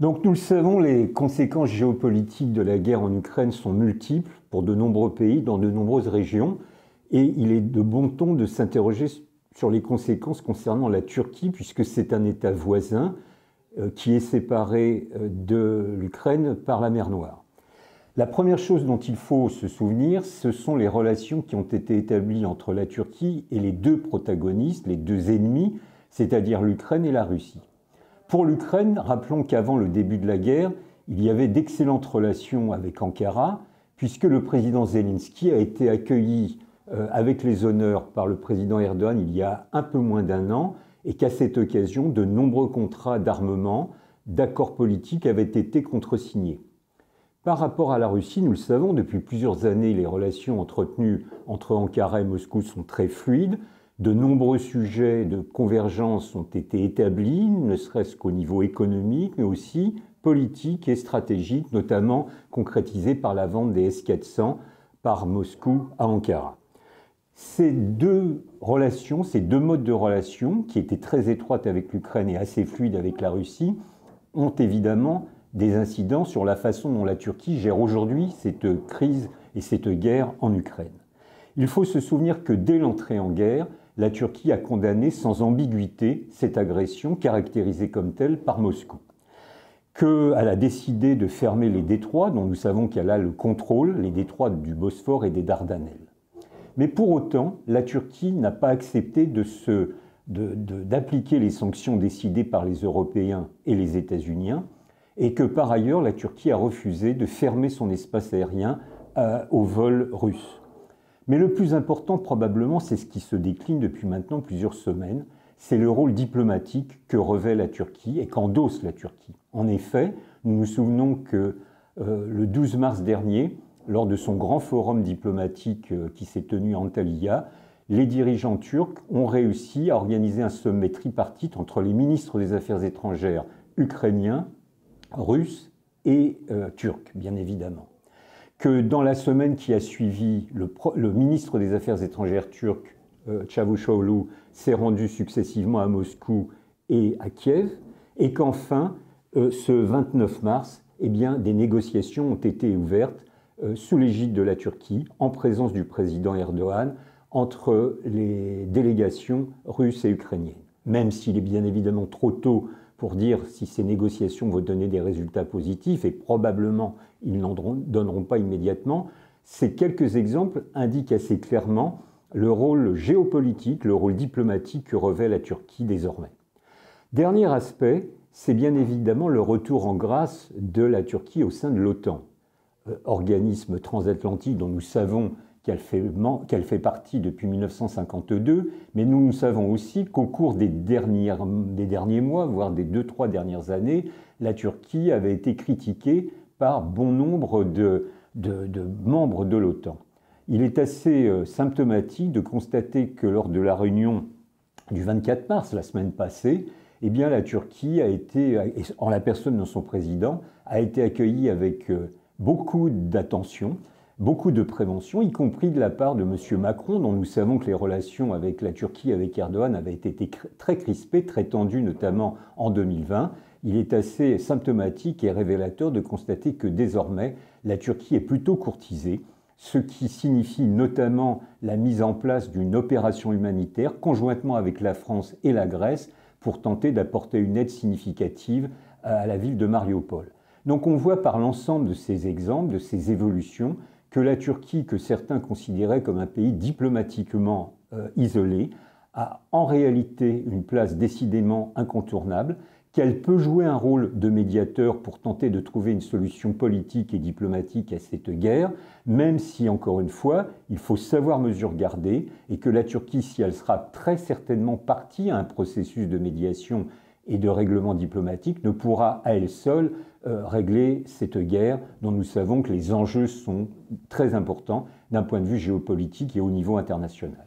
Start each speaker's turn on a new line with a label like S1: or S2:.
S1: Donc nous le savons, les conséquences géopolitiques de la guerre en Ukraine sont multiples pour de nombreux pays, dans de nombreuses régions, et il est de bon ton de s'interroger sur les conséquences concernant la Turquie, puisque c'est un État voisin qui est séparé de l'Ukraine par la mer Noire. La première chose dont il faut se souvenir, ce sont les relations qui ont été établies entre la Turquie et les deux protagonistes, les deux ennemis, c'est-à-dire l'Ukraine et la Russie. Pour l'Ukraine, rappelons qu'avant le début de la guerre, il y avait d'excellentes relations avec Ankara, puisque le président Zelensky a été accueilli avec les honneurs par le président Erdogan il y a un peu moins d'un an, et qu'à cette occasion, de nombreux contrats d'armement, d'accords politiques avaient été contresignés. Par rapport à la Russie, nous le savons, depuis plusieurs années, les relations entretenues entre Ankara et Moscou sont très fluides. De nombreux sujets de convergence ont été établis, ne serait-ce qu'au niveau économique, mais aussi politique et stratégique, notamment concrétisés par la vente des S-400 par Moscou à Ankara. Ces deux relations, ces deux modes de relations, qui étaient très étroites avec l'Ukraine et assez fluides avec la Russie, ont évidemment des incidents sur la façon dont la Turquie gère aujourd'hui cette crise et cette guerre en Ukraine. Il faut se souvenir que dès l'entrée en guerre, la Turquie a condamné sans ambiguïté cette agression caractérisée comme telle par Moscou. Qu'elle a décidé de fermer les détroits dont nous savons qu'elle a le contrôle, les détroits du Bosphore et des Dardanelles. Mais pour autant, la Turquie n'a pas accepté d'appliquer les sanctions décidées par les Européens et les États-Unis, et que par ailleurs, la Turquie a refusé de fermer son espace aérien aux vols russes. Mais le plus important, probablement, c'est ce qui se décline depuis maintenant plusieurs semaines, c'est le rôle diplomatique que revêt la Turquie et qu'endosse la Turquie. En effet, nous nous souvenons que le 12 mars dernier, lors de son grand forum diplomatique qui s'est tenu à Antalya, les dirigeants turcs ont réussi à organiser un sommet tripartite entre les ministres des Affaires étrangères ukrainiens, russes et turcs, bien évidemment. Que dans la semaine qui a suivi, le ministre des Affaires étrangères turc, Çavuşoğlu, s'est rendu successivement à Moscou et à Kiev, et qu'enfin, ce 29 mars, eh bien, des négociations ont été ouvertes sous l'égide de la Turquie, en présence du président Erdogan, entre les délégations russes et ukrainiennes. Même s'il est bien évidemment trop tôt pour dire si ces négociations vont donner des résultats positifs, et probablement ils n'en donneront pas immédiatement, ces quelques exemples indiquent assez clairement le rôle géopolitique, le rôle diplomatique que revêt la Turquie désormais. Dernier aspect, c'est bien évidemment le retour en grâce de la Turquie au sein de l'OTAN, organisme transatlantique dont nous savons qu'elle fait partie depuis 1952, mais nous savons aussi qu'au cours des derniers mois, voire des 2-3 dernières années, la Turquie avait été critiquée par bon nombre de membres de l'OTAN. Il est assez symptomatique de constater que lors de la réunion du 24 mars, la semaine passée, eh bien, la Turquie a été, en la personne de son président, a été accueillie avec beaucoup d'attention, beaucoup de prévention, y compris de la part de M. Macron, dont nous savons que les relations avec la Turquie, avec Erdogan, avaient été très crispées, très tendues, notamment en 2020. Il est assez symptomatique et révélateur de constater que désormais, la Turquie est plutôt courtisée, ce qui signifie notamment la mise en place d'une opération humanitaire conjointement avec la France et la Grèce pour tenter d'apporter une aide significative à la ville de Mariupol. Donc on voit par l'ensemble de ces exemples, de ces évolutions, que la Turquie, que certains considéraient comme un pays diplomatiquement isolé, a en réalité une place décidément incontournable, qu'elle peut jouer un rôle de médiateur pour tenter de trouver une solution politique et diplomatique à cette guerre, même si, encore une fois, il faut savoir mesure garder, et que la Turquie, si elle sera très certainement partie à un processus de médiation et de règlement diplomatique, ne pourra à elle seule régler cette guerre dont nous savons que les enjeux sont très importants d'un point de vue géopolitique et au niveau international.